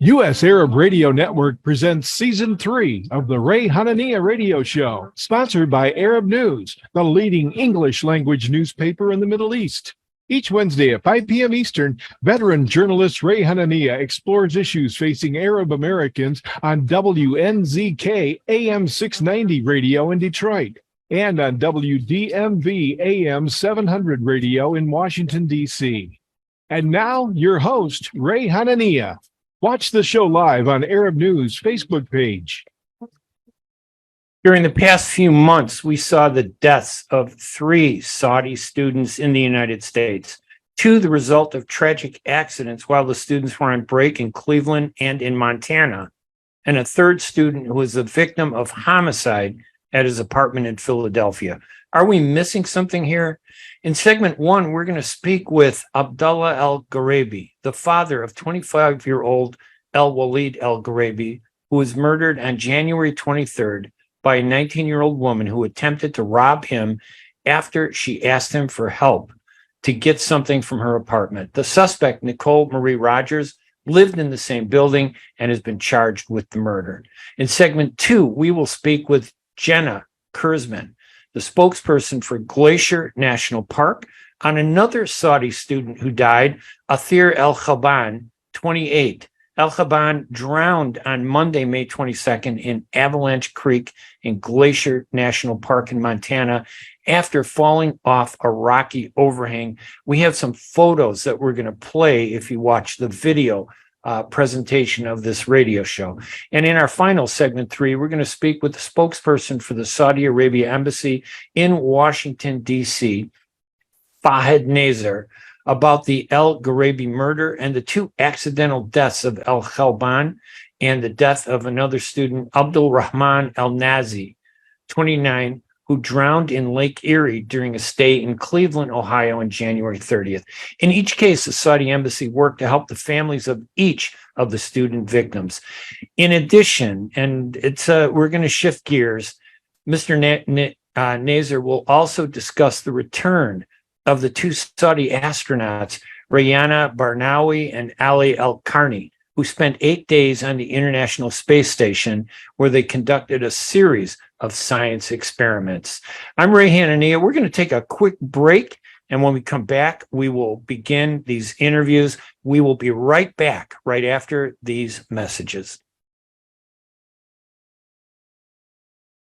U.S. Arab Radio Network presents Season 3 of the Ray Hanania Radio Show, sponsored by Arab News, the leading English language newspaper in the Middle East. Each Wednesday at 5 p.m. Eastern, veteran journalist Ray Hanania explores issues facing Arab Americans on WNZK AM 690 Radio in Detroit and on WDMV AM 700 Radio in Washington, D.C. And now, your host, Ray Hanania. Watch the show live on Arab News Facebook page. During the past few months, we saw the deaths of 3 Saudi students in the United States, 2 the result of tragic accidents while the students were on break in Cleveland and in Montana, and a 3rd student who was the victim of homicide at his apartment in Philadelphia. Are we missing something here? In segment 1, we're going to speak with Abdullah Al-Gheraibi, the father of 25-year-old Al-Waleed Al-Ghareibi, who was murdered on January 23rd by a 19-year-old woman who attempted to rob him after she asked him for help to get something from her apartment. The suspect, Nicole Marie Rodgers, lived in the same building and has been charged with the murder. In segment 2, we will speak with Gina Kerzman, the spokesperson for Glacier National Park, on another Saudi student who died, Atheer Al-Khalban, 28. Al-Khalban drowned on Monday, May 22nd in Avalanche Creek in Glacier National Park in Montana after falling off a rocky overhang. We have some photos that we're going to play if you watch the video presentation of this radio show. And in our final segment 3, we're going to speak with the spokesperson for the Saudi Arabia Embassy in Washington, D.C., Fahad Nazer, about the Al-Gheraibi murder and the 2 accidental deaths of Al-Khalban and the death of another student, Abdulrahman Al-Nazi, 29, who drowned in Lake Erie during a stay in Cleveland, Ohio on January 30th. In each case, the Saudi embassy worked to help the families of each of the student victims. In addition, and we're going to shift gears, Mr. Nazer will also discuss the return of the 2 Saudi astronauts, Rayana Barnawi and Ali Al-Karni, who spent 8 days on the International Space Station, where they conducted a series of science experiments. I'm Ray Hanania. We're going to take a quick break, and when we come back, we will begin these interviews. We will be right back right after these messages.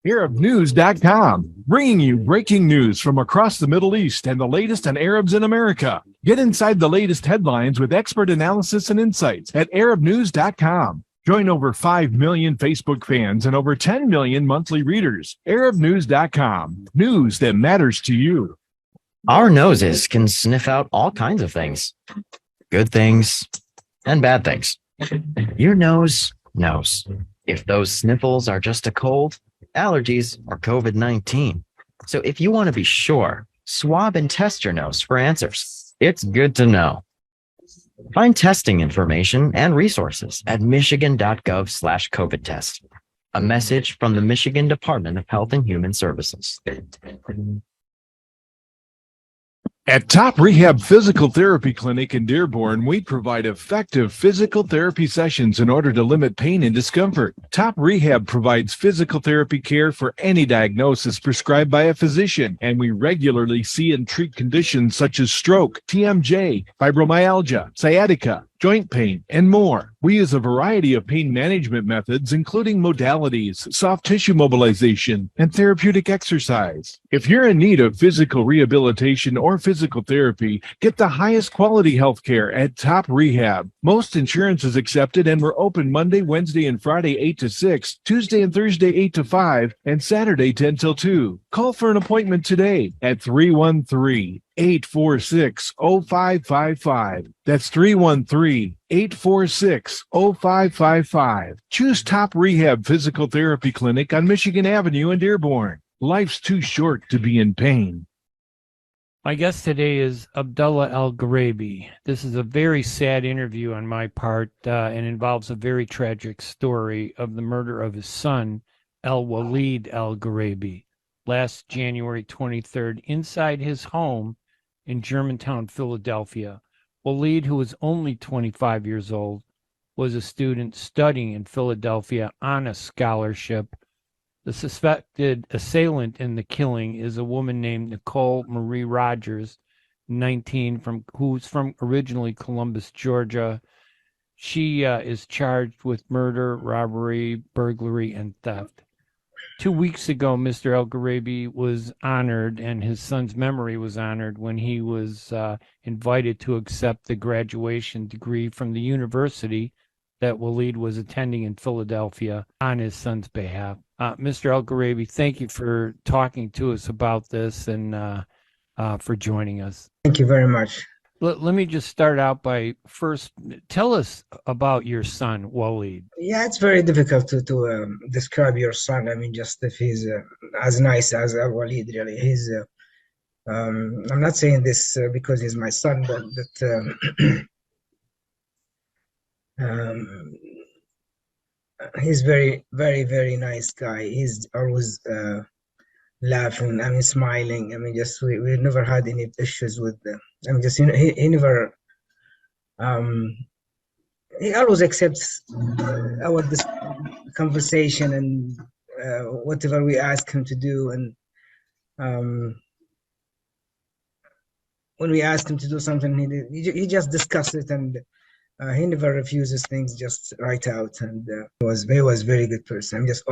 ArabNews.com, bringing you breaking news from across the Middle East and the latest on Arabs in America. Get inside the latest headlines with expert analysis and insights at ArabNews.com. Join over 5 million Facebook fans and over 10 million monthly readers. ArabNews.com, news that matters to you. Our noses can sniff out all kinds of things, good things and bad things. Your nose knows if those sniffles are just a cold, allergies, or COVID-19. So if you want to be sure, swab and test your nose for answers. It's good to know. Find testing information and resources at michigan.gov/COVID test. A message from the Michigan Department of Health and Human Services. At Top Rehab Physical Therapy Clinic in Dearborn, we provide effective physical therapy sessions in order to limit pain and discomfort. Top Rehab provides physical therapy care for any diagnosis prescribed by a physician, and we regularly see and treat conditions such as stroke, TMJ, fibromyalgia, sciatica, joint pain, and more. We use a variety of pain management methods, including modalities, soft tissue mobilization, and therapeutic exercise. If you're in need of physical rehabilitation or physical therapy, get the highest quality health care at Top Rehab. Most insurance is accepted, and we're open Monday, Wednesday, and Friday 8 to 6, Tuesday and Thursday 8 to 5, and Saturday 10 till 2. Call for an appointment today at 313-846-0555. That's 313-846-0555. Choose Top Rehab Physical Therapy Clinic on Michigan Avenue in Dearborn. Life's too short to be in pain. My guest today is Abdullah Al-Gheraibi. This is a very sad interview on my part and involves a very tragic story of the murder of his son, Al-Waleed Al-Ghareibi, last January 23rd inside his home in Germantown, Philadelphia. Waleed, who was only 25 years old, was a student studying in Philadelphia on a scholarship. The suspected assailant in the killing is a woman named Nicole Marie Rodgers, 19, who's from originally Columbus, Georgia. She is charged with murder, robbery, burglary, and theft. 2 weeks ago, Mr. Al-Gheraibi was honored, and his son's memory was honored when he was invited to accept the graduation degree from the university that Waleed was attending in Philadelphia on his son's behalf. Mr. Al-Gheraibi, thank you for talking to us about this and for joining us. Thank you very much. Let me just start out by first tell us about your son, Waleed. Yeah, it's very difficult to describe your son. I mean, just if he's as nice as Al-Waleed, really. He's, I'm not saying this because he's my son, but that he's very, very, very nice guy. He's always laughing, I mean, smiling. I mean, just we never had any issues with them. I mean, just, you know, he never, he always accepts our this conversation and whatever we ask him to do. And when we ask him to do something, he just discusses it, and he never refuses things just right out. And he was a very good person. I'm just,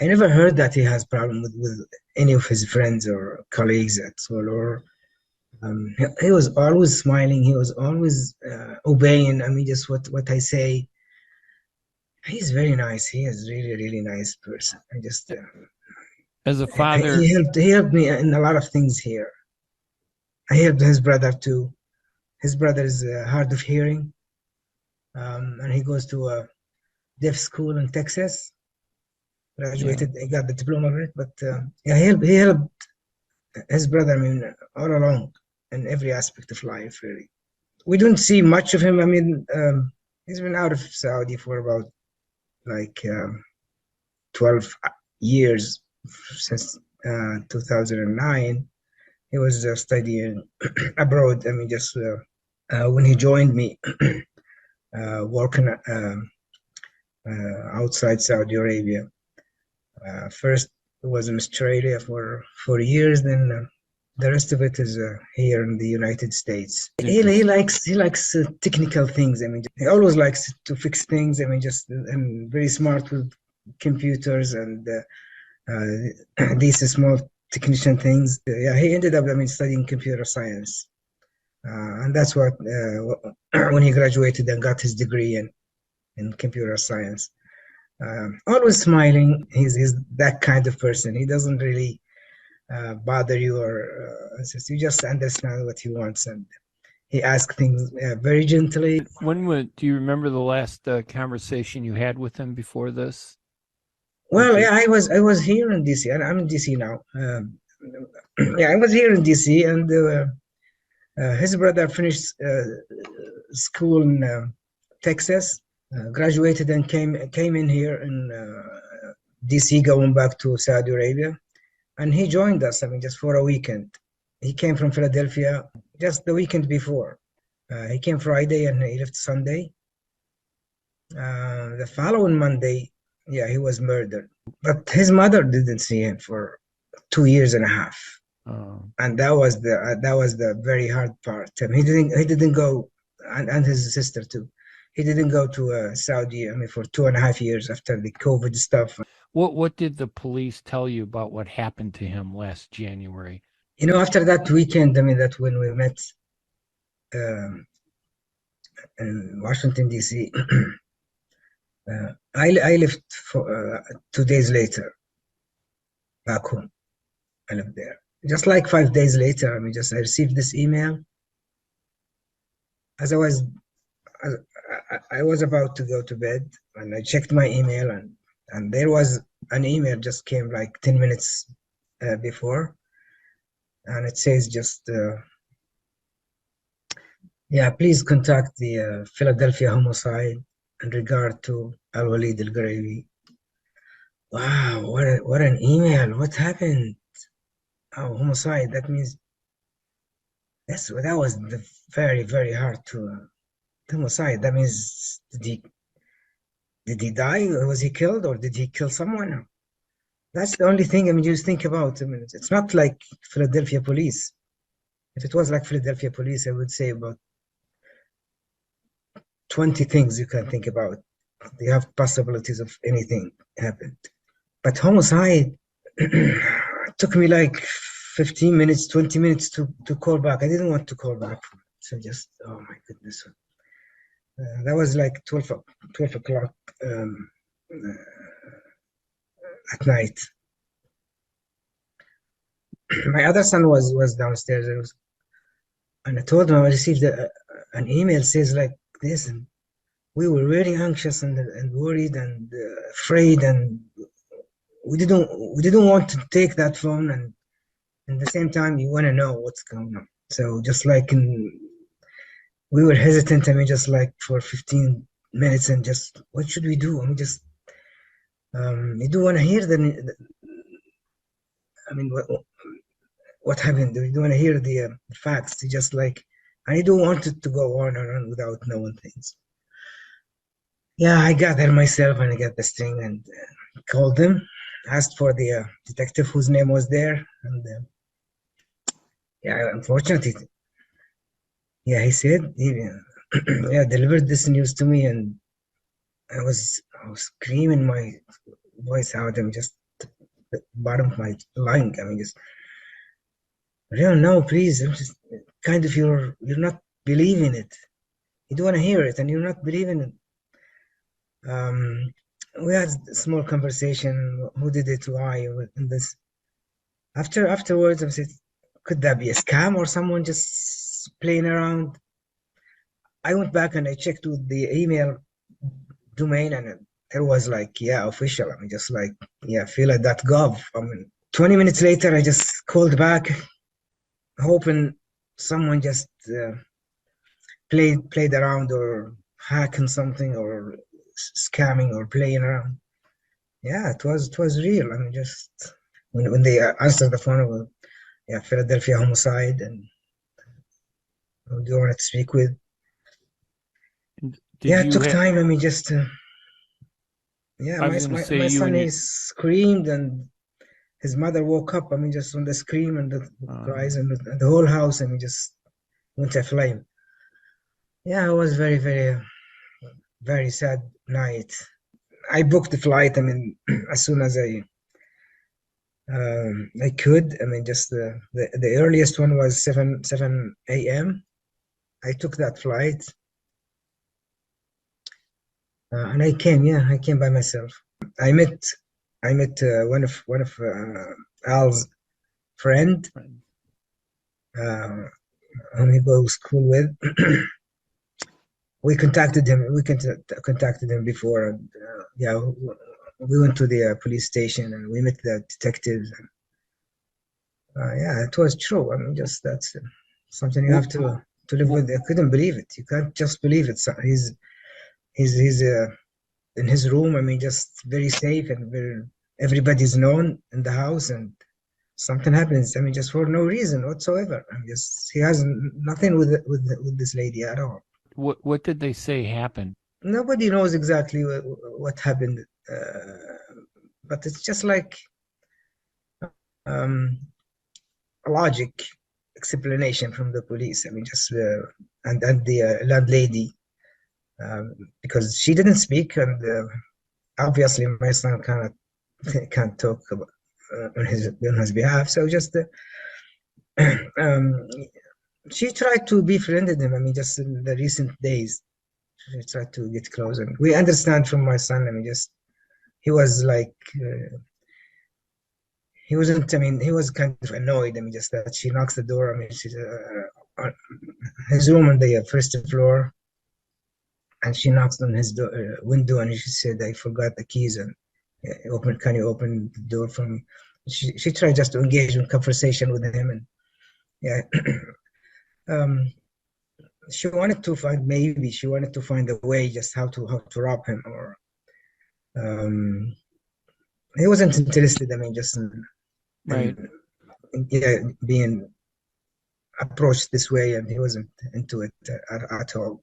I never heard that he has problem with any of his friends or colleagues at school, or he was always smiling. He was always obeying. I mean, just what I say. He's very nice. He is really, really nice person. I just as a father, he helped me in a lot of things here. I helped his brother too. His brother is hard of hearing, and he goes to a deaf school in Texas. Graduated, he got the diploma of it, but yeah, he helped his brother, I mean, all along in every aspect of life, really. We don't see much of him. I mean, he's been out of Saudi for about like 12 years, since 2009. He was studying abroad. I mean, just when he joined me, working outside Saudi Arabia. First it was in Australia for 4 years, then the rest of it is here in the United States. He likes technical things. I mean, he always likes to fix things. I mean, just and very smart with computers and these small technician things. Yeah, he ended up, I mean, studying computer science, and that's what when he graduated and got his degree in computer science. Always smiling. He's that kind of person. He doesn't really bother you, or you just understand what he wants, and he asks things very gently. Do you remember the last conversation you had with him before this? Well, yeah, I was here in DC, and I'm in DC now. Yeah, I was here in DC, and his brother finished school in Texas. Graduated and came in here in DC, going back to Saudi Arabia, and he joined us. I mean, just for a weekend. He came from Philadelphia just the weekend before. He came Friday and he left Sunday. The following Monday, yeah, he was murdered. But his mother didn't see him for 2 years and a half, and that was the very hard part. I mean, he didn't go, and his sister too. He didn't go to Saudi, I mean, for 2.5 years after the COVID stuff. What did the police tell you about what happened to him last January? You know, after that weekend, I mean, that when we met in Washington, D.C., I left for 2 days later back home. I lived there. Just like 5 days later, I mean, I received this email. As I was about to go to bed, and I checked my email, and there was an email just came like 10 minutes before, and it says just, yeah, please contact the Philadelphia homicide in regard to Al-Waleed Al-Ghareibi. Wow, what an email! What happened? Oh, homicide. That means that was very, very hard to homicide. That means, did he die? Or was he killed? Or did he kill someone? That's the only thing, I mean, you think about. I mean, it's not like Philadelphia police. If it was like Philadelphia police, I would say about 20 things you can think about. You have possibilities of anything happened. But homicide, it took me like 15 minutes, 20 minutes to call back. I didn't want to call back. So just, oh my goodness. That was like 12 o'clock at night. My other son was downstairs. And I told him I received an email says like this, and we were very anxious and worried and afraid, and we didn't want to take that phone, and at the same time you want to know what's going on. So just like we were hesitant. I mean, just like for 15 minutes, and just what should we do? I mean, just you do want to hear I mean, what happened? You don't want to hear the facts. You just like, I don't want it to go on and on without knowing things. Yeah, I got there myself, and I got this thing, and called them, asked for the detective whose name was there, and yeah, unfortunately, yeah, he said, yeah, delivered this news to me, and I was screaming my voice out. I'm just the bottom of my lung. I mean, just, Real, no, please. I'm just kind of you're not believing it. You don't want to hear it, and you're not believing it. We had a small conversation. Who did it? Why? And this. Afterwards, I said, could that be a scam or someone just playing around? I went back and I checked with the email domain, and there was like, yeah, official. I mean, just like, yeah, Phila.gov. I mean, 20 minutes later, I just called back, hoping someone just played around or hacking something or scamming or playing around. Yeah, it was real. I mean, just when they answered the phone, well, yeah, Philadelphia homicide, and who do you want to speak with? Yeah, it took time. I mean, just yeah, my son, he screamed, and his mother woke up. I mean, just from the scream and the cries, and the whole house, I mean, just went aflame. Yeah, it was very, very, very sad night. I booked the flight, I mean, as soon as I could. I mean, just the earliest one was 7 a.m. I took that flight, and I came by myself. I met one of Al's friend, whom he goes to school with. We contacted him. We contacted him before, and yeah, we went to the police station, and we met the detectives. And, yeah, it was true. I mean, just that's something you have to live with. I couldn't believe it. You can't just believe it. So he's in his room. I mean, just very safe, and everybody's known in the house, and something happens. I mean, just for no reason whatsoever. I mean, just he has nothing with this lady at all. What did they say happened? Nobody knows exactly what happened, but it's just like a logic explanation from the police. I mean, just and the landlady, because she didn't speak, and obviously my son can't talk about, on his behalf. So just she tried to befriend him. I mean, just in the recent days, she tried to get close. And we understand from my son, I mean, just he was like, he wasn't, I mean, he was kind of annoyed. I mean, just that she knocks the door. I mean, she's his room on the first floor, and she knocks on his window, and she said, I forgot the keys, and can you open the door for me? She tried just to engage in conversation with him, and yeah. She wanted to find a way just how to rob him, or he wasn't interested. I mean, just being approached this way, and he wasn't into it at all.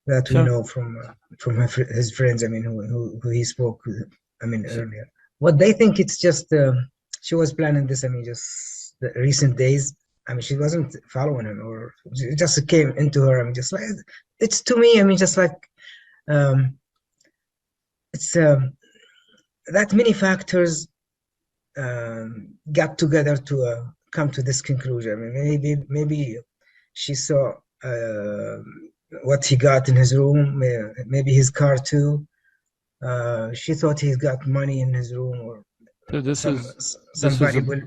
that we So- know from his friends. I mean, who he spoke with. I mean, earlier. What they think it's just she was planning this. I mean, just the recent days. I mean, she wasn't following him, or it just came into her. I mean, just like it's to me. I mean, just like it's that many factors got together to come to this conclusion. I mean, maybe she saw what he got in his room, maybe his car too. She thought he's got money in his room, or So this some was valuable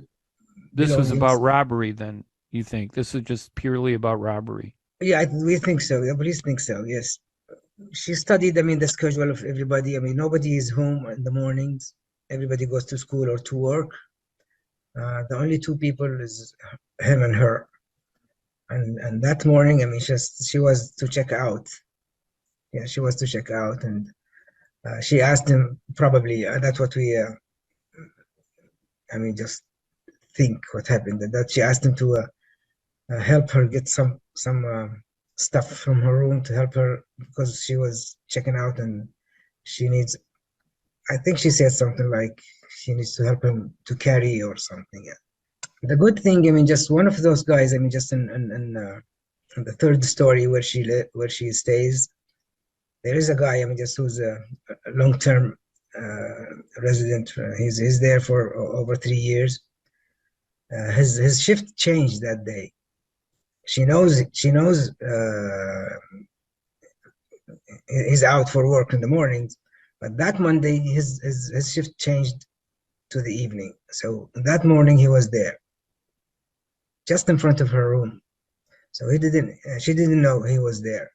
this was belongings. about robbery then, you think? This is just purely about robbery. Yeah, we think so. The police think so. Yes, she studied. I mean, the schedule of everybody. I mean, nobody is home in the mornings. Everybody goes to school or to work. The only two people is him and her. And that morning, I mean, she was to check out. Yeah, she was to check out, and she asked him. Probably that's what we. I mean, just think what happened. That she asked him to help her get some stuff from her room to help her because she was checking out and she needs. I think she said something like she needs to help him to carry or something. Yeah. The good thing, I mean, just one of those guys. I mean, just in the third story where she stays, there is a guy. I mean, just who's a long-term resident. He's there for over 3 years. His shift changed that day. She knows he's out for work in the mornings, but that Monday his shift changed to the evening. So that morning he was there, just in front of her room. So she didn't know he was there.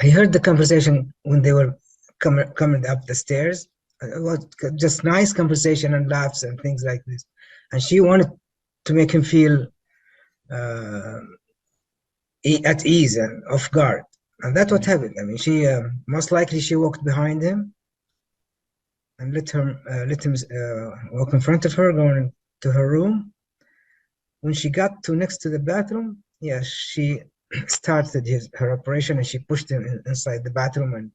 He heard the conversation when they were coming up the stairs. It was just nice conversation and laughs and things like this. And she wanted to make him feel at ease and off guard. And that's what happened. I mean, she most likely she walked behind him and let him walk in front of her, going to her room. When she got to next to the bathroom, yeah, she started her operation and she pushed him inside the bathroom, and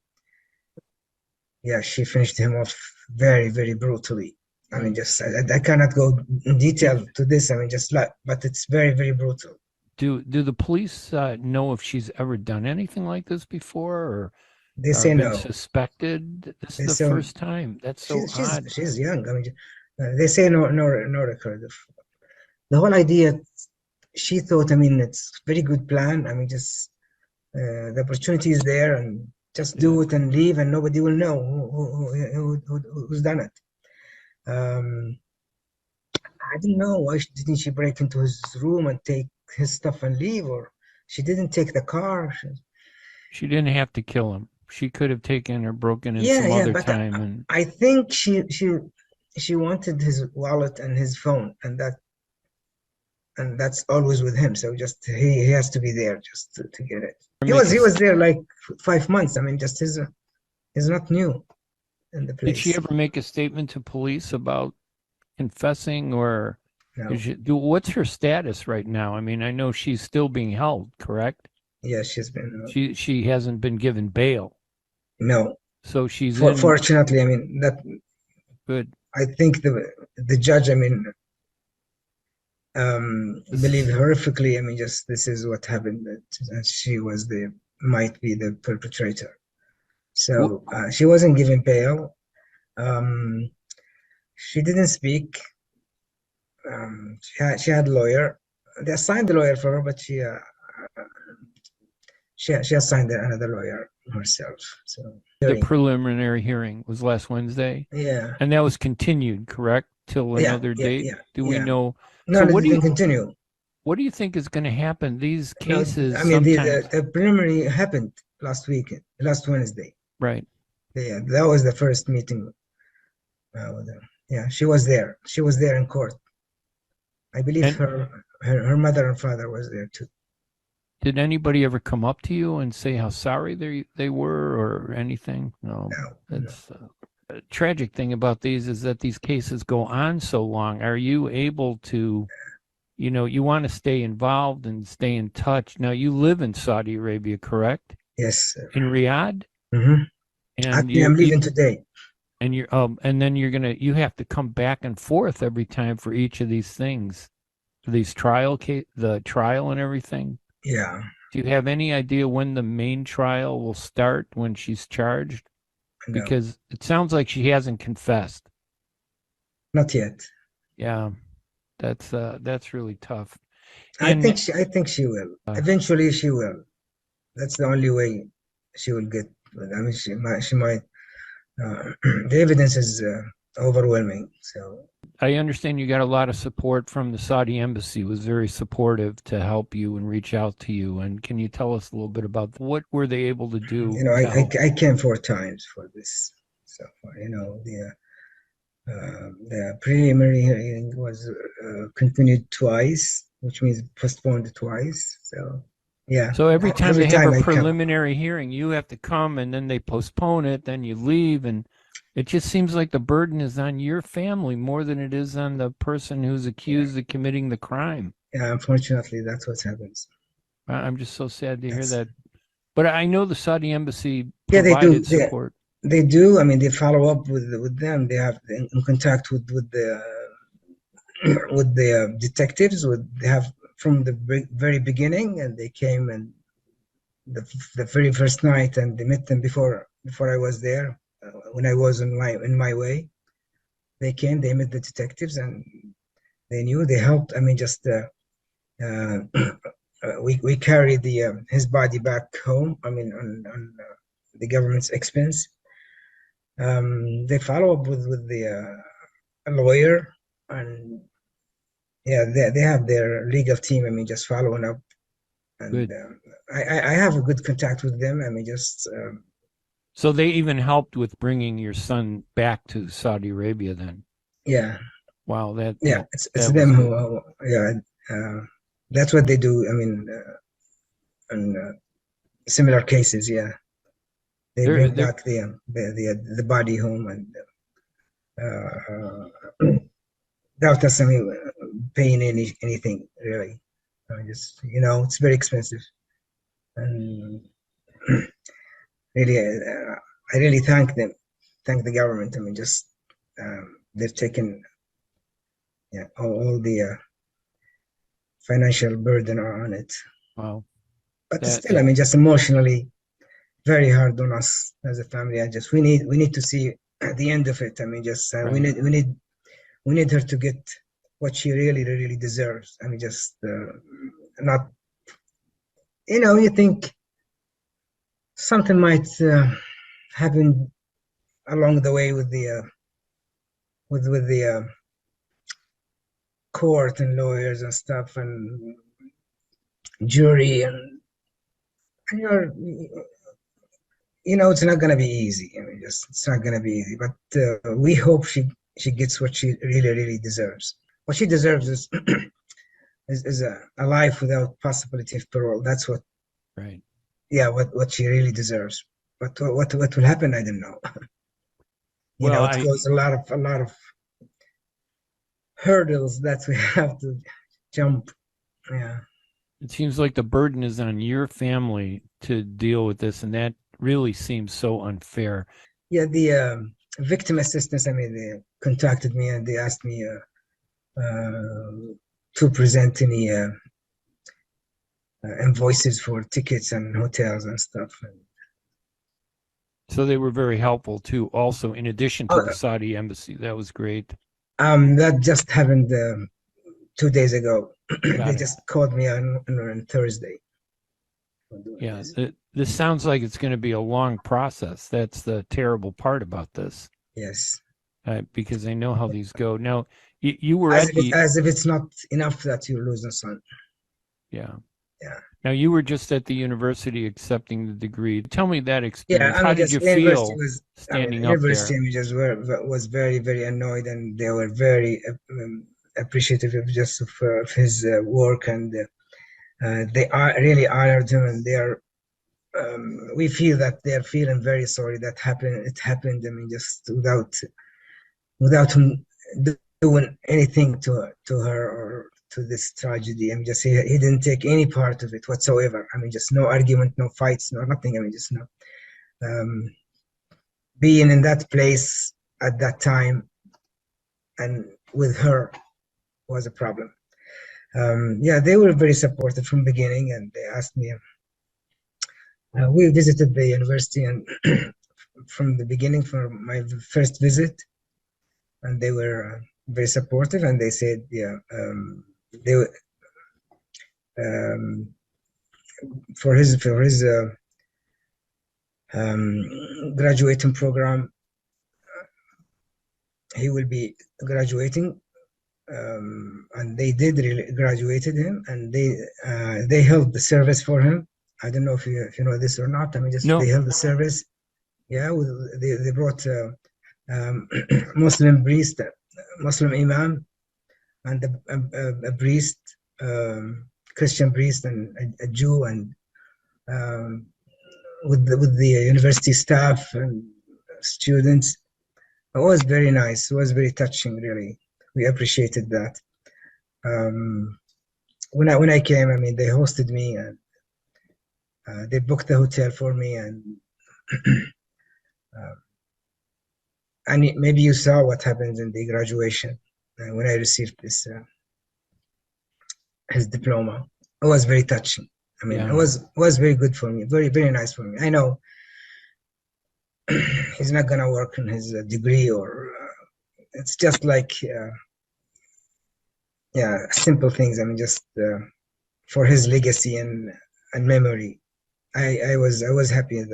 yeah, she finished him off very, very brutally. I mean, just I cannot go in detail to this. I mean, just like, but it's very, very brutal. Do the police know if she's ever done anything like this before, or They say been no. suspected? This They is say- the first time. That's so odd. She's young. I mean, they say no record of the whole idea. She thought, I mean, it's a very good plan. I mean, just the opportunity is there, and just do it and leave, and nobody will know who's done it. I don't know why didn't she break into his room and take his stuff and leave, or she didn't take the car. She didn't have to kill him. She could have taken or broken in some other but time. And I think she wanted his wallet and his phone, and that's always with him. So just he has to be there just to get it. He was there like 5 months. I mean, just he's not new in the place. did she ever make a statement to police about confessing, or No. what's her status right now? I mean, I know she's still being held, correct? Yeah, she's been She hasn't been given bail, no. so she's Fortunately, I mean that. good. I think the judge, I mean, believed horrifically. I mean, just this is what happened. That she might be the perpetrator. So she wasn't given bail. She didn't speak. She had a lawyer. They assigned the lawyer for her, but she assigned another lawyer herself. So The preliminary hearing was last Wednesday, yeah, and that was continued, correct, till another date. Do we know? No, So it what do you didn't continue. What do you think is going to happen? These cases, I mean, sometimes, the preliminary happened last Wednesday. right? Yeah, that was the first meeting with her. Yeah, she was there. She was there in court. I believe And- her mother and father was there too. Did anybody ever come up to you and say how sorry they were or anything? No. That's the tragic thing about these is that these cases go on so long. Are you able to, you want to stay involved and stay in touch? Now, you live in Saudi Arabia, correct? Yes. in Riyadh, Mm-hmm. and Actually, I'm leaving today. and you're and then you have to come back and forth every time for each of these things, for these the trial and everything. Yeah. Do you have any idea when the main trial will start, when she's charged? No, Because it sounds like she hasn't confessed. not yet. Yeah, that's really tough. I And think she will. Eventually, she will. That's the only way she will get. I mean, she might. The evidence is overwhelming. So I understand you got a lot of support from the Saudi embassy, was very supportive to help you and reach out to you. And can you tell us a little bit about what were they able to do? you know, to help? I came 4 times for this. So you know, the preliminary hearing was continued twice, which means postponed twice. So yeah. So every time they have time a I come. preliminary hearing, you have to come, and then they postpone it, then you leave, and it just seems like the burden is on your family more than it is on the person who's accused of committing the crime. Yeah, unfortunately, that's what happens. I'm just so sad to hear that. But I know the Saudi embassy Yeah, they do. provided support. They do. I mean, they follow up with them. They have in contact with the detectives. They have from the very beginning, and they came and the very first night, and they met them before I was there. When I was in my way, they came. They met the detectives, and they knew. They helped. I mean, just we carried his body back home. I mean, on the government's expense. They follow up with the lawyer, and yeah, they have their legal team. I mean, just following up, and I have a good contact with them. I mean, just so they even helped with bringing your son back to Saudi Arabia. Then, yeah, wow, it's them who that's what they do. I mean, in similar cases, yeah, they bring back the body home and without us paying anything really. Just it's very expensive, and really, I really thank them, thank the government. I mean, just they've taken all the financial burden on it. Wow. But still, I mean, just emotionally, very hard on us as a family. We need to see the end of it. I mean, just we need her to get what she really deserves. I mean, just not, you think something might happen along the way with the court and lawyers and stuff and jury, and it's not gonna be easy. I mean, it's not gonna be easy. But we hope she gets what she really deserves. What she deserves is is a life without possibility of parole. That's what. Right. Yeah, what she really deserves. But what will happen, I don't know. It goes a lot of hurdles that we have to jump. Yeah. It seems like the burden is on your family to deal with this, and that really seems so unfair. Yeah, the victim assistance, I mean, they contacted me and they asked me to present any invoices for tickets and hotels and stuff. So they were very helpful too, also, in addition to the Saudi embassy. That was great. That just happened 2 days ago. They just called me on Thursday. Yeah, this sounds like it's going to be a long process. That's the terrible part about this. Yes. Because I know how these go. Now, you were as if it's not enough that you lose a son. Yeah. Yeah. Now, you were just at the university accepting the degree. Tell me that experience. Yeah, how did you feel standing up there? University just was very annoyed, and they were very appreciative of his work, and they really honored him, and they are. We feel that they are feeling very sorry that happened. It happened. I mean, just without him doing anything to her or to this tragedy. I mean, just he didn't take any part of it whatsoever. I mean, just no argument, no fights, no nothing. I mean, just no. Being in that place at that time and with her was a problem. Yeah, they were very supportive from the beginning, and they asked me. We visited the university, and from the beginning, for my first visit, and they were very supportive, and they said, yeah, they were for his graduating program. He will be graduating, and they did really graduated him, and they held the service for him. I don't know if you know this or not. I mean, just they held the service. Yeah, they brought Muslim priest, Muslim imam, and a priest, Christian priest, and a Jew, and with the university staff and students. It was very nice. It was very touching, really. We appreciated that. When I came, I mean, they hosted me, and they booked the hotel for me, and and maybe you saw what happened in the graduation when I received this his diploma. It was very touching. I mean, it was very good for me, very, very nice for me. I know he's not gonna work on his degree, or it's just like simple things. I mean, just for his legacy and memory. I was happy at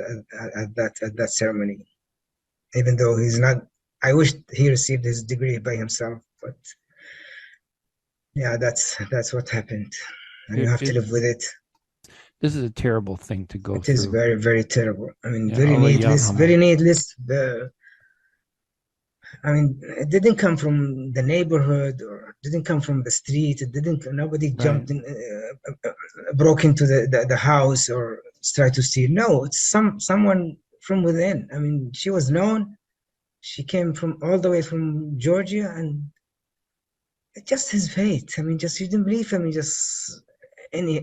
that ceremony, even though he's not. I wish he received his degree by himself, but yeah, that's what happened, and you have to live with it. This is a terrible thing to go through. It is very, very terrible. I mean, very needless, very needless. I mean, it didn't come from the neighborhood, or didn't come from the street. It didn't. Nobody jumped in, broke into the house or tried to steal. No, it's someone from within. I mean, she was known. She came from all the way from Georgia, and it's just his fate. I mean, just you didn't believe. I mean, just any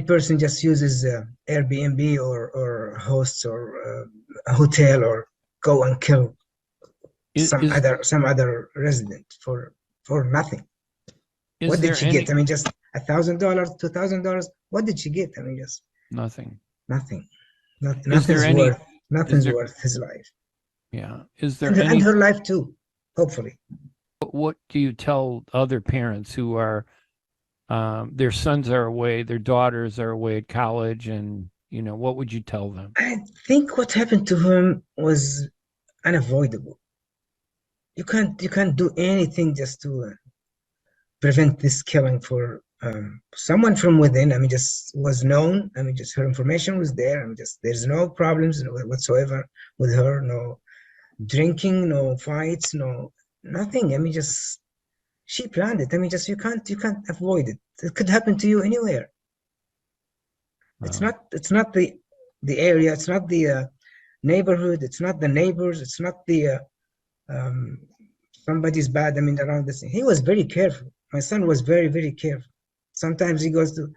person just uses Airbnb or hosts or a hotel, or go and kill some other resident for nothing. What did she get? I mean, just $1,000, $2,000. What did she get? I mean, just nothing. Nothing's worth his life. Yeah. Is there and her life too, hopefully. What do you tell other parents who are their sons are away, their daughters are away at college, and what would you tell them? I think what happened to him was unavoidable. You can't do anything just to prevent this killing for someone from within. I mean, just was known. I mean, just her information was there. I mean, just there's no problems whatsoever with her. No drinking, no fights, no nothing. I mean, just she planned it. I mean, just you can't avoid it. It could happen to you anywhere. Wow. It's not the area. It's not the neighborhood. It's not the neighbors. It's not the somebody's bad. I mean, around this thing. He was very careful. My son was very, very careful. Sometimes he goes to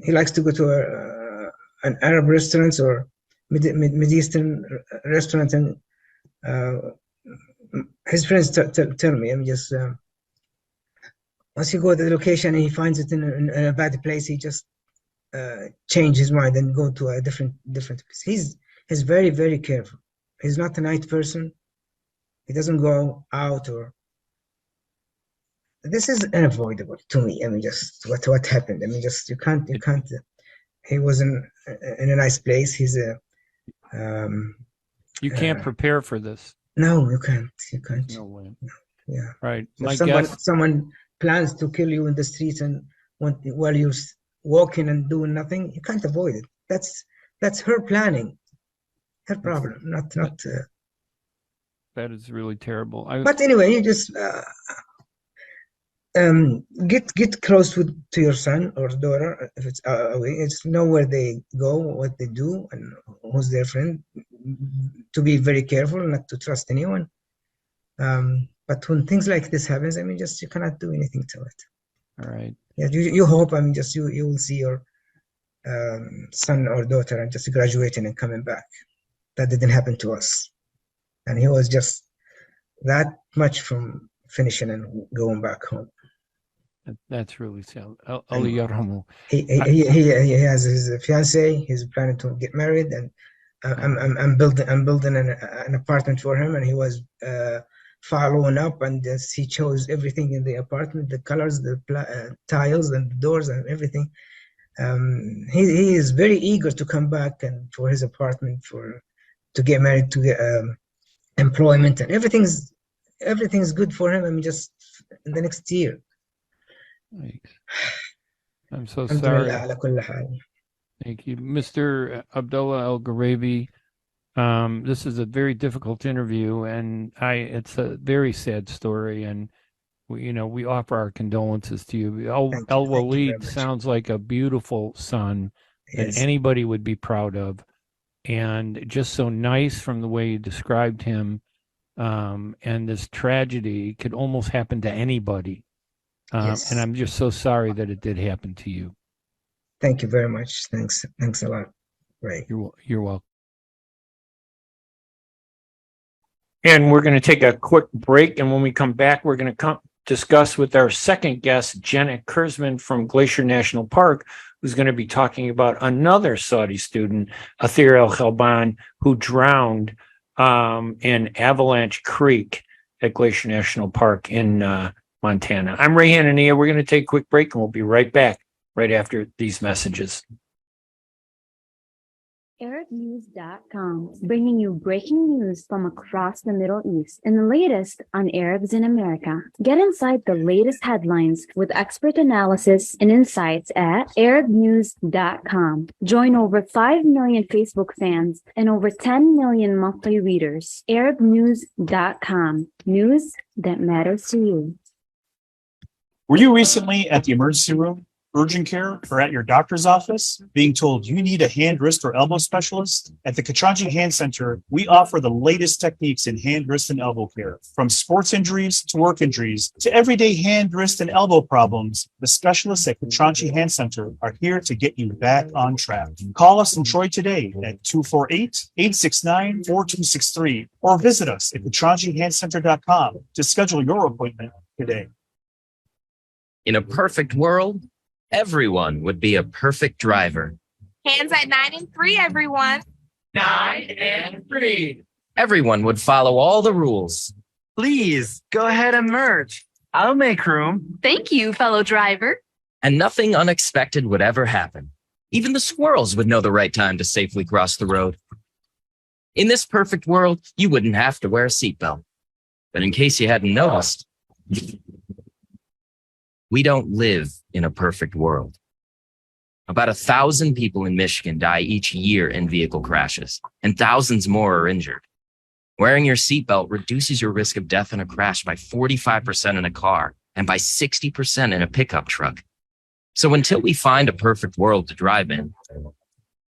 he likes to go to an Arab restaurant or Mid Eastern restaurant, and his friends tell me, I mean, just once you go to the location and he finds it in a bad place, he just change his mind and go to a different place. He's very, very careful. He's not a night person. He doesn't go out, or this is unavoidable to me. I mean, just what happened. I mean, just you can't. He was in a nice place. He's a. You can't prepare for this. No, you can't. No way. Yeah. Right. If someone plans to kill you in the streets and while you're walking and doing nothing, you can't avoid it. That's her planning, her problem, not. That is really terrible. But anyway, you just get close to your son or daughter if it's away. It's know where they go, what they do, and who's their friend. To be very careful, not to trust anyone. But when things like this happens, I mean, just you cannot do anything to it. All right. Yeah, you hope, I mean, just you will see your son or daughter and just graduating and coming back. That didn't happen to us, and he was just that much from finishing and going back home. That's really sad. Allah yarhamu. He has his fiance. He's planning to get married, and I'm building an apartment for him, and he was following up, and just, he chose everything in the apartment, the colors, the tiles, and the doors, and everything. He is very eager to come back and for his apartment, to get married, to get employment, and everything's good for him. I mean, just in the next year. I'm so sorry. Thank you, Mr. Abdullah Al-Gheraibi. This is a very difficult interview, and it's a very sad story, and we offer our condolences to you. Al-Waleed sounds like a beautiful son that anybody would be proud of, and just so nice from the way you described him. And this tragedy could almost happen to anybody. And I'm just so sorry that it did happen to you. Thank you very much. Thanks a lot, Ray. You're welcome. And we're going to take a quick break, and when we come back, we're going to discuss with our second guest, Gina Kerzman from Glacier National Park, who's going to be talking about another Saudi student, Atheer Al-Khalban, who drowned in Avalanche Creek at Glacier National Park in Montana. I'm Ray Hanania. We're going to take a quick break, and we'll be right back right after these messages. ArabNews.com, bringing you breaking news from across the Middle East and the latest on Arabs in America. Get inside the latest headlines with expert analysis and insights at ArabNews.com. Join over 5 million Facebook fans and over 10 million monthly readers. ArabNews.com, news that matters to you. Were you recently at the emergency room, urgent care, or at your doctor's office being told you need a hand, wrist, or elbow specialist? At the Katranji Hand Center, we offer the latest techniques in hand, wrist, and elbow care. From sports injuries to work injuries to everyday hand, wrist, and elbow problems, the specialists at Katranji Hand Center are here to get you back on track. Call us in Troy today at 248-869-4263 or visit us at katranjihandcenter.com to schedule your appointment today. In a perfect world, everyone would be a perfect driver. Hands at 9 and 3, everyone. 9 and 3. Everyone would follow all the rules. Please, go ahead and merge. I'll make room. Thank you, fellow driver. And nothing unexpected would ever happen. Even the squirrels would know the right time to safely cross the road. In this perfect world, you wouldn't have to wear a seatbelt. But in case you hadn't noticed, we don't live in a perfect world. About 1,000 people in Michigan die each year in vehicle crashes, and thousands more are injured. Wearing your seatbelt reduces your risk of death in a crash by 45% in a car and by 60% in a pickup truck. So until we find a perfect world to drive in,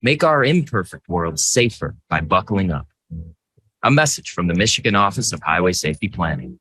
make our imperfect world safer by buckling up. A message from the Michigan Office of Highway Safety Planning.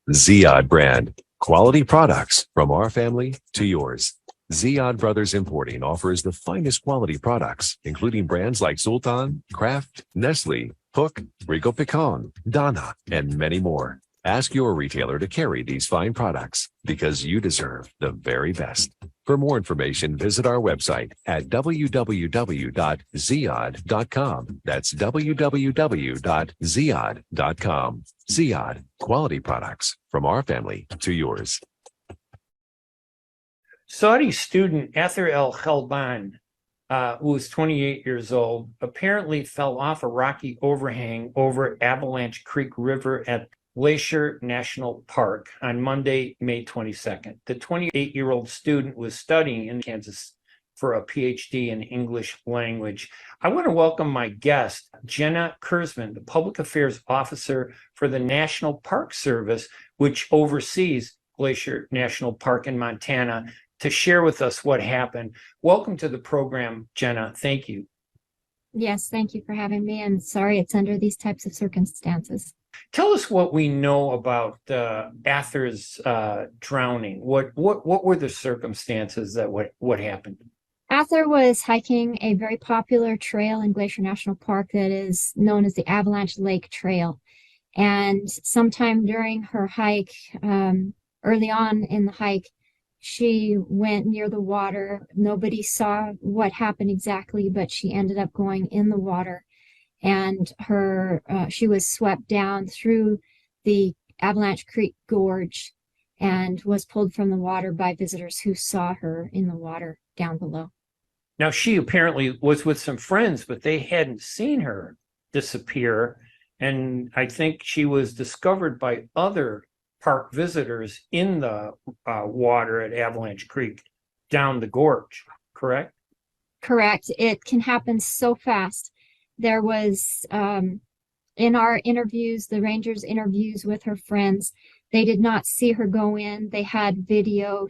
Ziyad brand. Quality products from our family to yours. Ziyad Brothers Importing offers the finest quality products, including brands like Sultan, Kraft, Nestle, Hook, Rico Picon, Donna, and many more. Ask your retailer to carry these fine products because you deserve the very best. For more information, visit our website at www.ziyad.com. That's www.ziyad.com. Ziyad, quality products from our family to yours. Saudi student Atheer Al-Khalban, who was 28 years old, apparently fell off a rocky overhang over Avalanche Creek River at Glacier National Park on Monday, May 22nd. The 28-year-old student was studying in Kansas for a PhD in English language. I want to welcome my guest, Gina Kerzman, the Public Affairs Officer for the National Park Service, which oversees Glacier National Park in Montana, to share with us what happened. Welcome to the program, Gina. Thank you. Yes, thank you for having me. And sorry it's under these types of circumstances. Tell us what we know about Atheer's drowning. What were the circumstances that what happened? Atheer was hiking a very popular trail in Glacier National Park that is known as the Avalanche Lake Trail. And sometime during her hike, early on in the hike, she went near the water. Nobody saw what happened exactly, but she ended up going in the water, and she was swept down through the Avalanche Creek gorge and was pulled from the water by visitors who saw her in the water down below. Now, she apparently was with some friends, but they hadn't seen her disappear. And I think she was discovered by other park visitors in the water at Avalanche Creek down the gorge, correct? Correct. It can happen so fast. There was, in our interviews, the rangers' interviews with her friends, they did not see her go in. They had video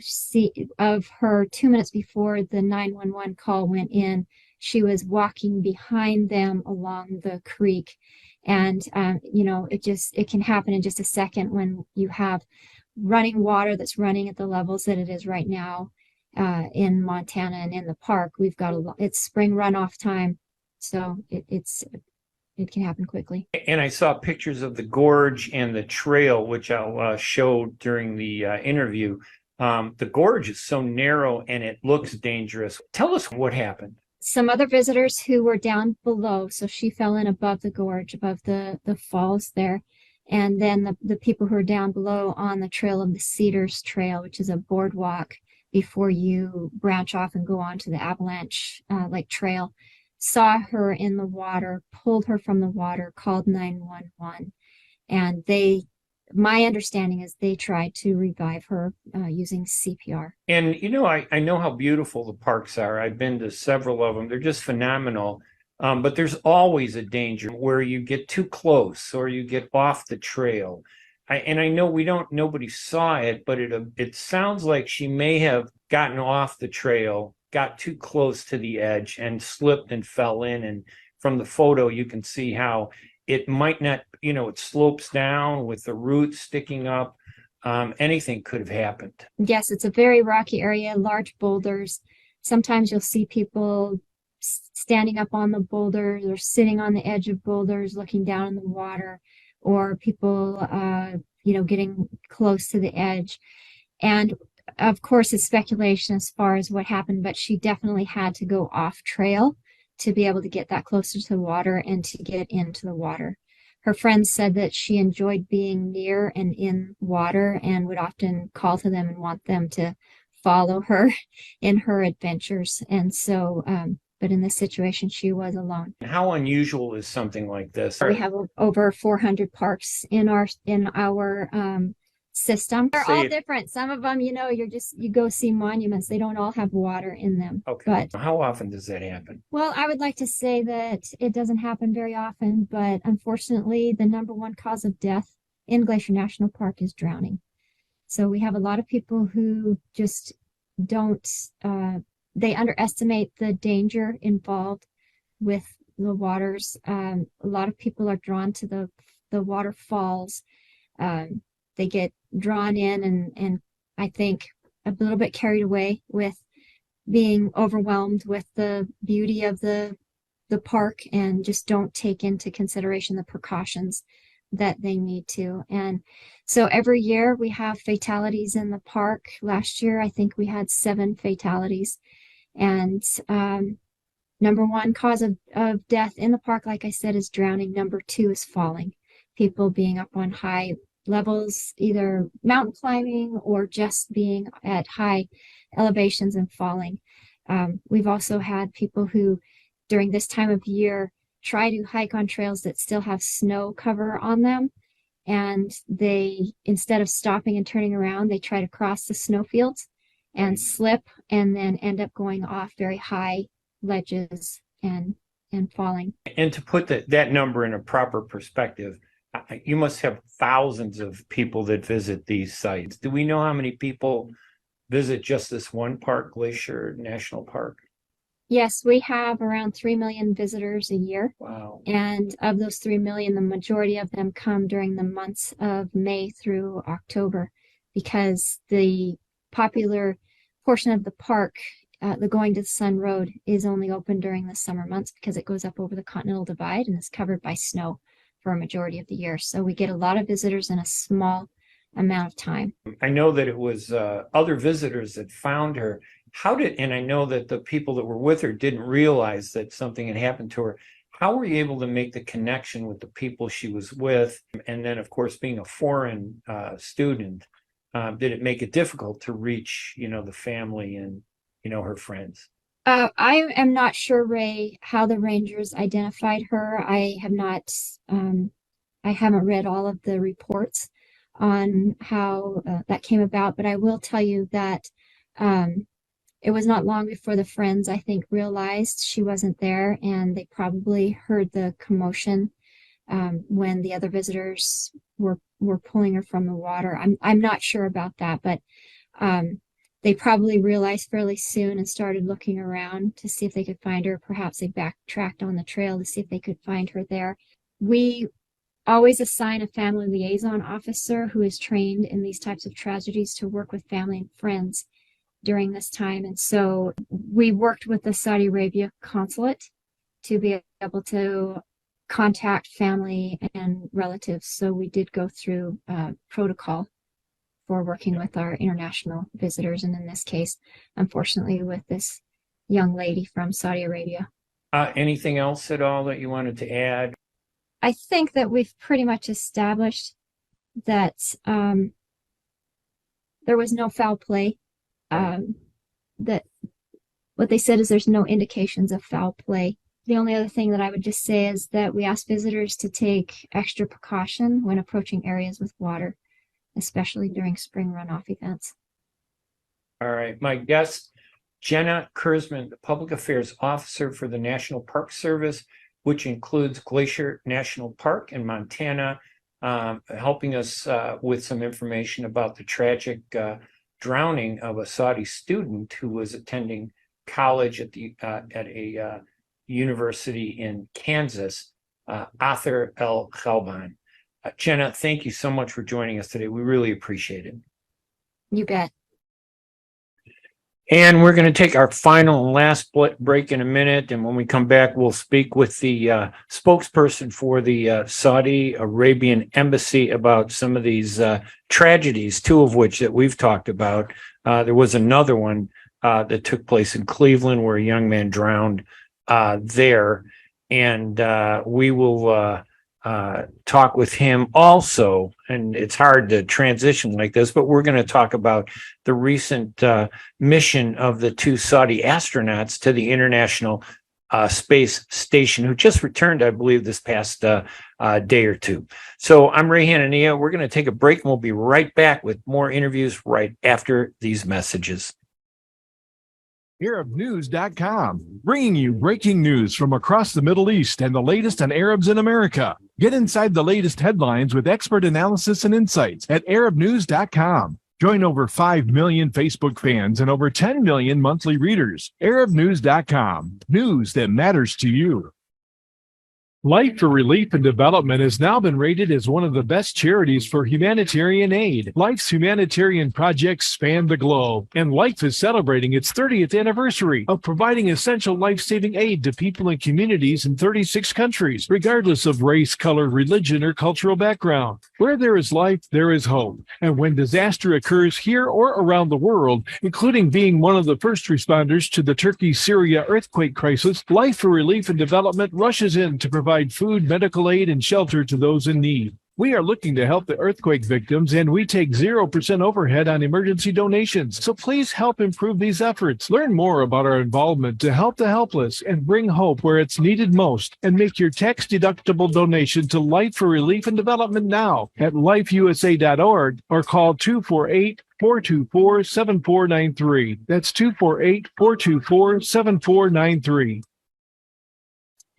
of her 2 minutes before the 911 call went in. She was walking behind them along the creek. And, it can happen in just a second when you have running water that's running at the levels that it is right now in Montana and in the park. We've got it's spring runoff time. So it can happen quickly. And I saw pictures of the gorge and the trail, which I'll show during the interview. The gorge is so narrow and it looks dangerous. Tell us what happened. Some other visitors who were down below, so she fell in above the gorge, above the falls there. And then the people who are down below on the Trail of the Cedars Trail, which is a boardwalk before you branch off and go on to the Avalanche Lake Trail, saw her in the water, pulled her from the water, called 911. And my understanding is they tried to revive her using CPR. And, I know how beautiful the parks are. I've been to several of them. They're just phenomenal. But there's always a danger where you get too close or you get off the trail. I know nobody saw it, but it sounds like she may have gotten off the trail, got too close to the edge and slipped and fell in. And from the photo, you can see how it might not, it slopes down with the roots sticking up. Anything could have happened. Yes, it's a very rocky area, large boulders. Sometimes you'll see people standing up on the boulders or sitting on the edge of boulders, looking down in the water, or people, getting close to the edge. And of course, it's speculation as far as what happened, but she definitely had to go off trail to be able to get that closer to the water and to get into the water. Her friends said that she enjoyed being near and in water and would often call to them and want them to follow her in her adventures. And so, but in this situation, she was alone. How unusual is something like this? We have over 400 parks in our system. They're all different. Some of them, you go see monuments. They don't all have water in them. Okay. But how often does that happen? Well, I would like to say that it doesn't happen very often, but unfortunately, the number one cause of death in Glacier National Park is drowning. So we have a lot of people who just don't, they underestimate the danger involved with the waters. A lot of people are drawn to the waterfalls. They get drawn in and I think a little bit carried away with being overwhelmed with the beauty of the park and just don't take into consideration the precautions that they need to. And so every year we have fatalities in the park. Last year, I think we had 7 fatalities. And number one cause of death in the park, like I said, is drowning. Number 2 is falling. People being up on high levels, either mountain climbing or just being at high elevations and falling. We've also had people who, during this time of year, try to hike on trails that still have snow cover on them. And they, instead of stopping and turning around, they try to cross the snowfields and slip and then end up going off very high ledges and falling. And to put that number in a proper perspective, you must have thousands of people that visit these sites. Do we know how many people visit just this one park, Glacier National Park? Yes, we have around 3 million visitors a year. Wow. And of those 3 million, the majority of them come during the months of May through October, because the popular portion of the park, the Going to the Sun Road, is only open during the summer months because it goes up over the Continental Divide and is covered by snow for a majority of the year. So we get a lot of visitors in a small amount of time. I know that it was other visitors that found her. And I know that the people that were with her didn't realize that something had happened to her. How were you able to make the connection with the people she was with? And then, of course, being a foreign student, did it make it difficult to reach, the family and, her friends? I am not sure, Ray, how the Rangers identified her. I haven't read all of the reports on how that came about, but I will tell you that it was not long before the friends, I think, realized she wasn't there, and they probably heard the commotion when the other visitors were pulling her from the water. I'm not sure about that, but they probably realized fairly soon and started looking around to see if they could find her. Perhaps they backtracked on the trail to see if they could find her there. We always assign a family liaison officer who is trained in these types of tragedies to work with family and friends during this time. And so we worked with the Saudi Arabia consulate to be able to contact family and relatives. So we did go through protocol for working with our international visitors. And in this case, unfortunately, with this young lady from Saudi Arabia. Anything else at all that you wanted to add? I think that we've pretty much established that there was no foul play. That what they said is there's no indications of foul play. The only other thing that I would just say is that we ask visitors to take extra precaution when approaching areas with water, especially during spring runoff events. All right. My guest, Jenna Kerzman, the Public Affairs Officer for the National Park Service, which includes Glacier National Park in Montana, helping us with some information about the tragic drowning of a Saudi student who was attending college at a university in Kansas, Atheer Al-Khalban. Jenna, thank you so much for joining us today. We really appreciate it. You bet. And we're going to take our final and last break in a minute. And when we come back, we'll speak with the spokesperson for the Saudi Arabian embassy about some of these tragedies, two of which that we've talked about. There was another one that took place in Cleveland where a young man drowned there. And we will talk with him also, and it's hard to transition like this, but we're going to talk about the recent mission of the two Saudi astronauts to the International Space Station, who just returned, I believe, this past day or two. So I'm Ray Hanania. We're going to take a break, and we'll be right back with more interviews right after these messages. ArabNews.com, bringing you breaking news from across the Middle East and the latest on Arabs in America. Get inside the latest headlines with expert analysis and insights at ArabNews.com. Join over 5 million Facebook fans and over 10 million monthly readers. ArabNews.com, news that matters to you. Life for Relief and Development has now been rated as one of the best charities for humanitarian aid. Life's humanitarian projects span the globe, and Life is celebrating its 30th anniversary of providing essential life-saving aid to people and communities in 36 countries, regardless of race, color, religion, or cultural background. Where there is life, there is hope. And when disaster occurs here or around the world, including being one of the first responders to the Turkey-Syria earthquake crisis, Life for Relief and Development rushes in to provide food, medical aid, and shelter to those in need. We are looking to help the earthquake victims, and we take 0% overhead on emergency donations. So please help improve these efforts. Learn more about our involvement to help the helpless and bring hope where it's needed most. And make your tax-deductible donation to Life for Relief and Development now at lifeusa.org or call 248-424-7493. That's 248-424-7493.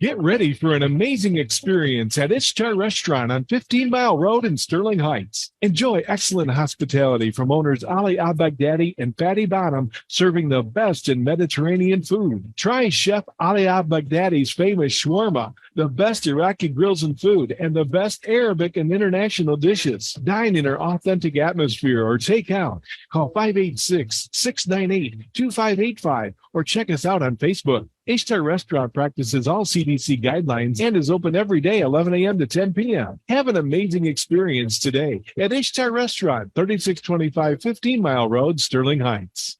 Get ready for an amazing experience at Ishtar Restaurant on 15 Mile Road in Sterling Heights. Enjoy excellent hospitality from owners Ali Al-Baghdadi and Fatty Bottom, serving the best in Mediterranean food. Try Chef Ali Al-Baghdadi's famous shawarma, the best Iraqi grills and food, and the best Arabic and international dishes. Dine in our authentic atmosphere or take out. Call 586-698-2585 or check us out on Facebook. Ishtar Restaurant practices all CDC guidelines and is open every day, 11 a.m. to 10 p.m. Have an amazing experience today at Ishtar Restaurant, 3625 15 Mile Road, Sterling Heights.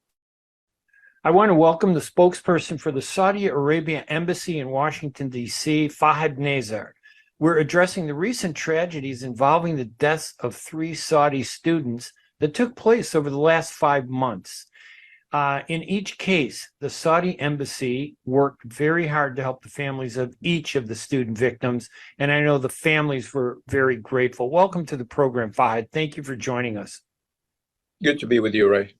I want to welcome the spokesperson for the Saudi Arabia Embassy in Washington, D.C., Fahad Nazar. We're addressing the recent tragedies involving the deaths of 3 Saudi students that took place over the last 5 months. In each case, the Saudi embassy worked very hard to help the families of each of the student victims, and I know the families were very grateful. Welcome to the program, Fahad. Thank you for joining us. Good to be with you, Ray.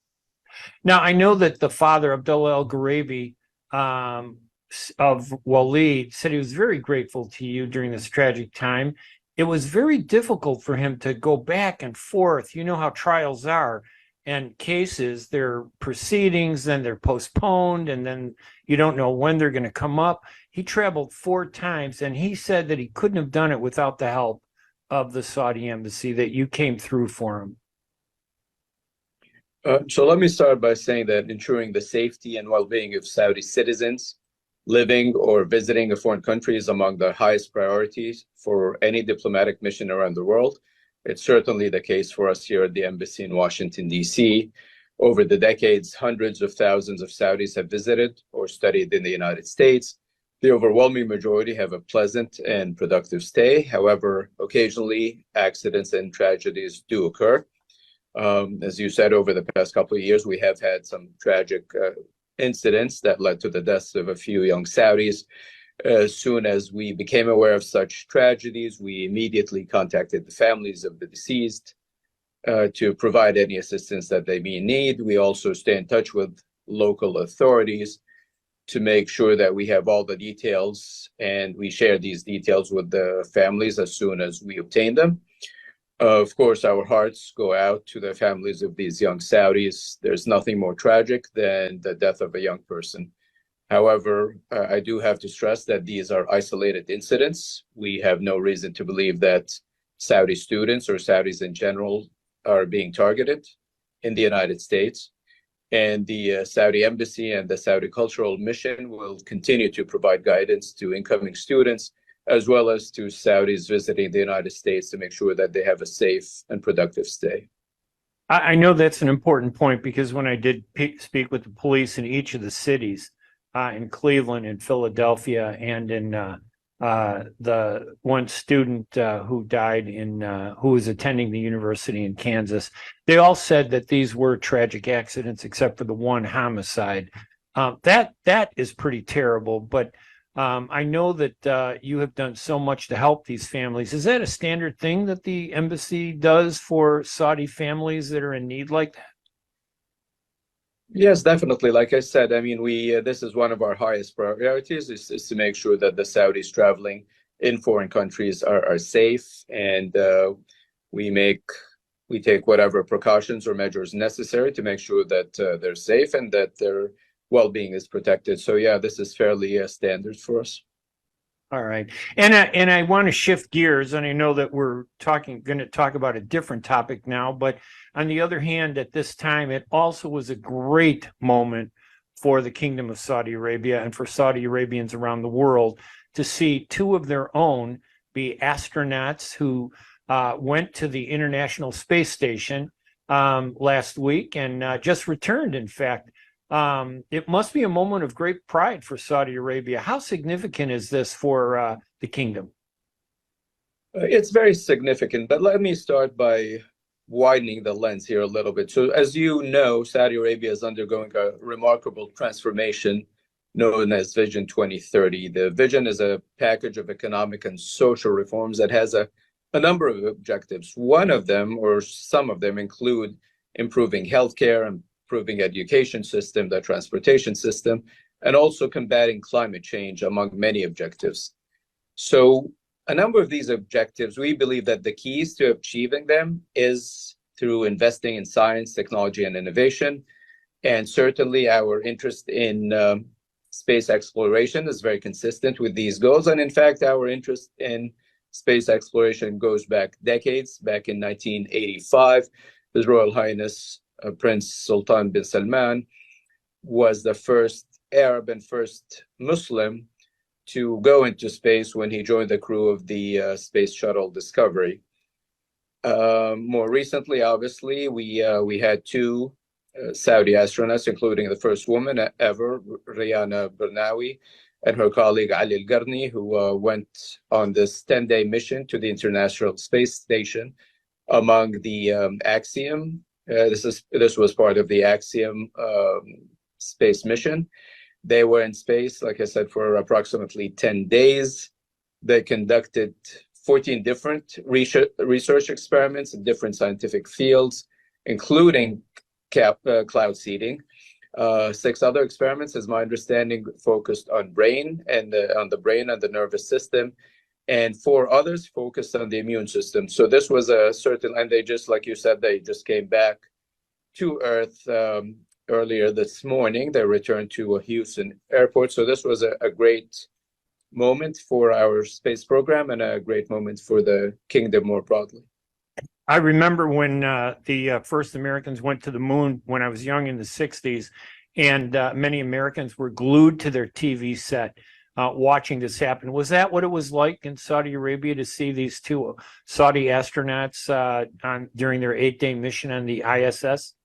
Now, I know that the father, Abdullah Al-Gheraibi, of Waleed, said he was very grateful to you during this tragic time. It was very difficult for him to go back and forth. You know how trials are. And cases, they're proceedings, then they're postponed, and then you don't know when they're going to come up. He traveled 4 times, and he said that he couldn't have done it without the help of the Saudi embassy, that you came through for him. So let me start by saying that ensuring the safety and well-being of Saudi citizens living or visiting a foreign country is among the highest priorities for any diplomatic mission around the world. It's certainly the case for us here at the embassy in Washington, D.C. Over the decades, hundreds of thousands of Saudis have visited or studied in the United States. The overwhelming majority have a pleasant and productive stay. However, occasionally accidents and tragedies do occur. As you said, over the past couple of years, we have had some tragic incidents that led to the deaths of a few young Saudis. As soon as we became aware of such tragedies, we immediately contacted the families of the deceased to provide any assistance that they may need. We also stay in touch with local authorities to make sure that we have all the details, and we share these details with the families as soon as we obtain them. Of course, our hearts go out to the families of these young Saudis. There's nothing more tragic than the death of a young person. However, I do have to stress that these are isolated incidents. We have no reason to believe that Saudi students or Saudis in general are being targeted in the United States. And the Saudi embassy and the Saudi Cultural Mission will continue to provide guidance to incoming students, as well as to Saudis visiting the United States, to make sure that they have a safe and productive stay. I know that's an important point, because when I did speak with the police in each of the cities, in Cleveland, in Philadelphia, and in the one student who died who was attending the university in Kansas, they all said that these were tragic accidents, except for the one homicide. That is pretty terrible, but I know that you have done so much to help these families. Is that a standard thing that the embassy does for Saudi families that are in need like that? Yes, definitely. Like I said, I mean, this is one of our highest priorities, is to make sure that the Saudis traveling in foreign countries are safe, and we take whatever precautions or measures necessary to make sure that they're safe and that their well-being is protected. So yeah, this is fairly standard for us. All right. And I want to shift gears, and I know that we're going to talk about a different topic now, but on the other hand, at this time, it also was a great moment for the Kingdom of Saudi Arabia and for Saudi Arabians around the world to see 2 of their own be astronauts who went to the International Space Station last week and just returned, in fact. It must be a moment of great pride for Saudi Arabia. How significant is this for the kingdom? It's very significant, but let me start by widening the lens here a little bit. So as you know, Saudi Arabia is undergoing a remarkable transformation known as Vision 2030. The vision is a package of economic and social reforms that has a number of objectives. One of them, or some of them, include improving healthcare, improving education system, the transportation system, and also combating climate change, among many objectives. So a number of these objectives, we believe that the keys to achieving them is through investing in science, technology, and innovation. And certainly our interest in space exploration is very consistent with these goals. And in fact, our interest in space exploration goes back decades. Back in 1985, His Royal Highness Prince Sultan bin Salman was the first Arab and first Muslim to go into space when he joined the crew of the Space Shuttle Discovery. More recently, obviously, we had two Saudi astronauts, including the first woman ever, Rihanna Bernawi, and her colleague Ali Al-Gharni, who went on this 10-day mission to the International Space Station among the Axiom. This was part of the Axiom space mission. They were in space, like I said, for approximately 10 days. They conducted 14 different research experiments in different scientific fields, including cloud seeding. 6 other experiments, as my understanding, focused on brain and on the brain and the nervous system, and 4 others focused on the immune system. So this was a certain, and they just, like you said, they just came back to Earth earlier this morning. They returned to Houston Airport. So this was a great moment for our space program and a great moment for the kingdom more broadly. I remember when the first Americans went to the moon when I was young in the 60s, and many Americans were glued to their TV set watching this happen. Was that what it was like in Saudi Arabia to see these 2 Saudi astronauts during their 8-day mission on the ISS?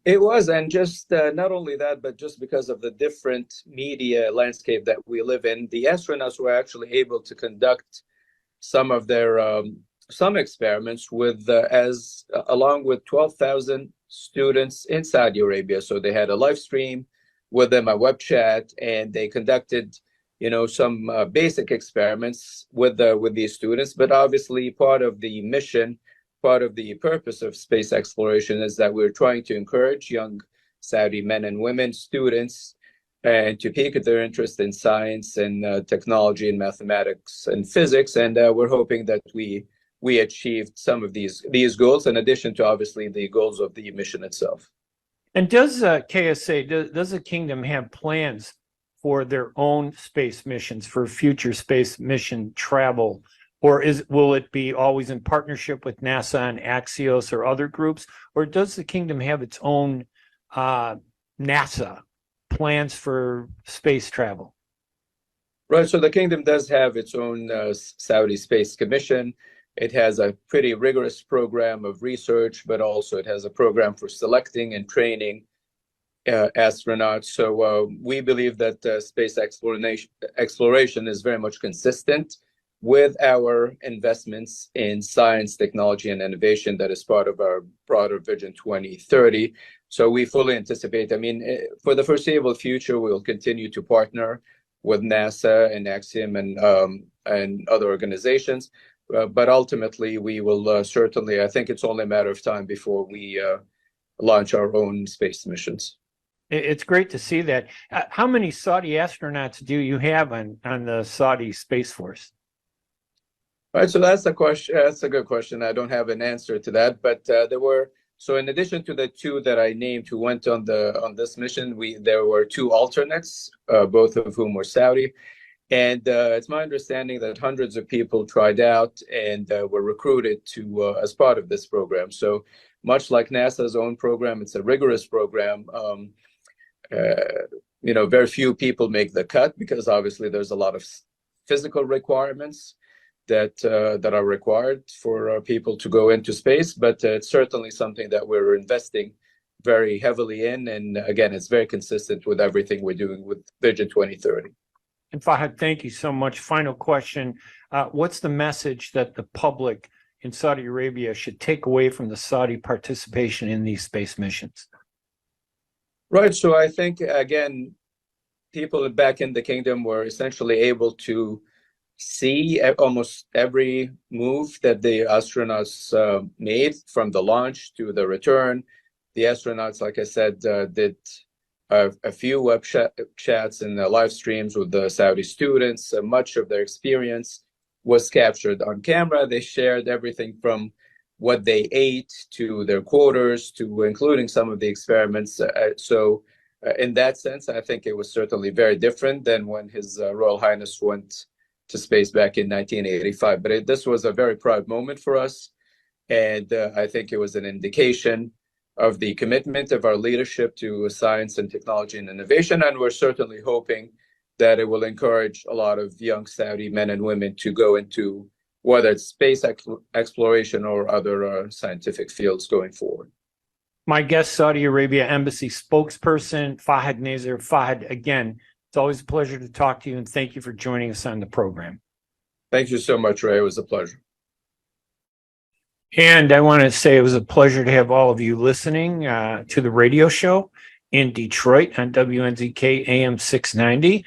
It was, and just not only that, but just because of the different media landscape that we live in, the astronauts were actually able to conduct some of their some experiments with along with 12,000 students in Saudi Arabia. So they had a live stream with them, a web chat, and they conducted, some basic experiments with these students. But obviously, part of the mission, part of the purpose of space exploration is that we're trying to encourage young Saudi men and women, students, and to pique their interest in science and technology and mathematics and physics. And we're hoping that we achieved some of these goals, in addition to obviously the goals of the mission itself. And does KSA, does the kingdom have plans for their own space missions, for future space mission travel? Or will it be always in partnership with NASA and Axios or other groups? Or does the kingdom have its own NASA plans for space travel? Right, so the kingdom does have its own Saudi Space Commission. It has a pretty rigorous program of research, but also it has a program for selecting and training astronauts. So we believe that space exploration is very much consistent with our investments in science, technology, and innovation that is part of our broader Vision 2030. So we fully anticipate, for the foreseeable future, we'll continue to partner with NASA and Axiom and other organizations. But ultimately, we will certainly, I think it's only a matter of time before we launch our own space missions. It's great to see that. How many Saudi astronauts do you have on the Saudi Space Force? All right, so that's a question. That's a good question. I don't have an answer to that, but there were. So in addition to the 2 that I named who went on this mission, there were 2 alternates, both of whom were Saudi. And it's my understanding that hundreds of people tried out and were recruited to as part of this program. So much like NASA's own program, it's a rigorous program. Very few people make the cut because obviously there's a lot of physical requirements that are required for people to go into space. But it's certainly something that we're investing very heavily in. And again, it's very consistent with everything we're doing with Vision 2030. And Fahad, thank you so much. Final question. What's the message that the public in Saudi Arabia should take away from the Saudi participation in these space missions? Right. So I think, again, people back in the kingdom were essentially able to see almost every move that the astronauts made, from the launch to the return. The astronauts, like I said, did a few web chats and live streams with the Saudi students. Much of their experience was captured on camera. They shared everything from what they ate to their quarters to including some of the experiments. So in that sense, I think it was certainly very different than when His Royal Highness went to space back in 1985. But this was a very proud moment for us. And I think it was an indication of the commitment of our leadership to science and technology and innovation. And we're certainly hoping that it will encourage a lot of young Saudi men and women to go into whether it's space exploration or other scientific fields going forward. My guest, Saudi Arabia Embassy spokesperson, Fahad Nazir. Fahad, again, it's always a pleasure to talk to you, and thank you for joining us on the program. Thank you so much, Ray. It was a pleasure. And I want to say it was a pleasure to have all of you listening to the radio show in Detroit on WNZK AM 690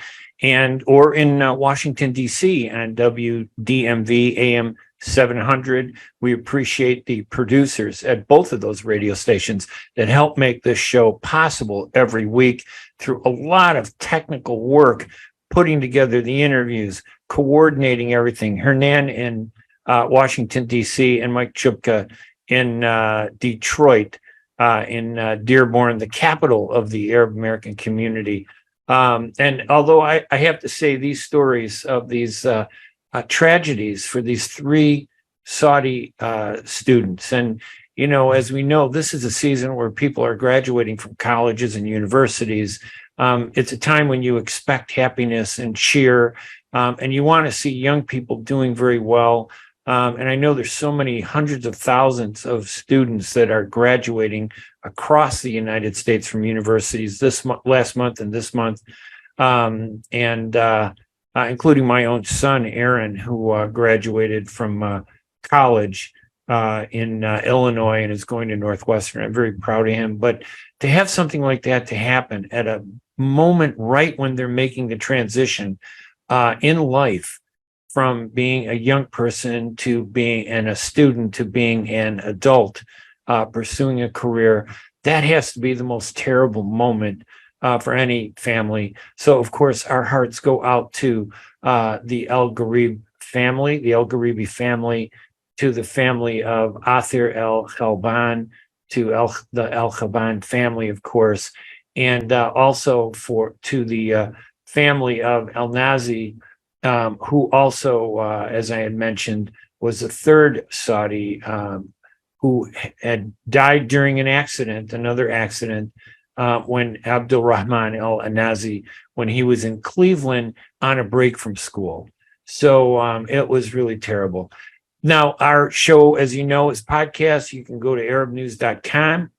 or in Washington, D.C. on WDMV AM 700. We appreciate the producers at both of those radio stations that help make this show possible every week through a lot of technical work, putting together the interviews, coordinating everything. Hernan in Washington, D.C., and Mike Chupka in Detroit, in Dearborn, the capital of the Arab American community. And although I have to say these stories of these tragedies for these three Saudi students, and you know, as we know, this is a season where people are graduating from colleges and universities. It's a time when you expect happiness and cheer, and you want to see young people doing very well. And I know there's so many hundreds of thousands of students that are graduating across the United States from universities last month and this month, including my own son, Aaron, who graduated from college in Illinois and is going to Northwestern. I'm very proud of him. But to have something like that to happen at a moment right when they're making the transition in life, from being a young person to being a student to being an adult pursuing a career, that has to be the most terrible moment for any family. So, of course, our hearts go out to the Al-Gheraibi family, to the family of Atheer Al-Khalban, to the Al-Khalban family, of course, and also to the family of Al-Nazi, who also, as I had mentioned, was the third Saudi who had died during another accident, when Abdulrahman Al-Nazi, when he was in Cleveland on a break from school. So it was really terrible. Now, our show, as you know, is podcast. You can go to arabnews.com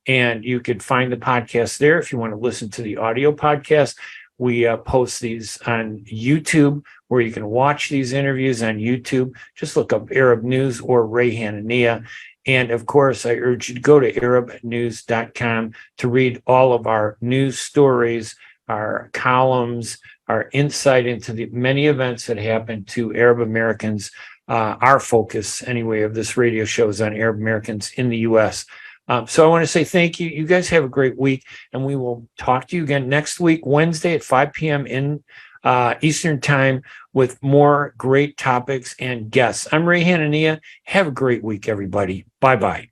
and you could find the podcast there if you want to listen to the audio podcast. We post these on YouTube, where you can watch these interviews on YouTube. Just look up Arab News or Ray Hanania. And of course, I urge you to go to arabnews.com to read all of our news stories, our columns, our insight into the many events that happen to Arab Americans. Our focus, anyway, of this radio show is on Arab Americans in the U.S. So I want to say thank you. You guys have a great week, and we will talk to you again next week, Wednesday at 5 p.m. in Eastern Time, with more great topics and guests. I'm Ray Hanania. Have a great week, everybody. Bye-bye.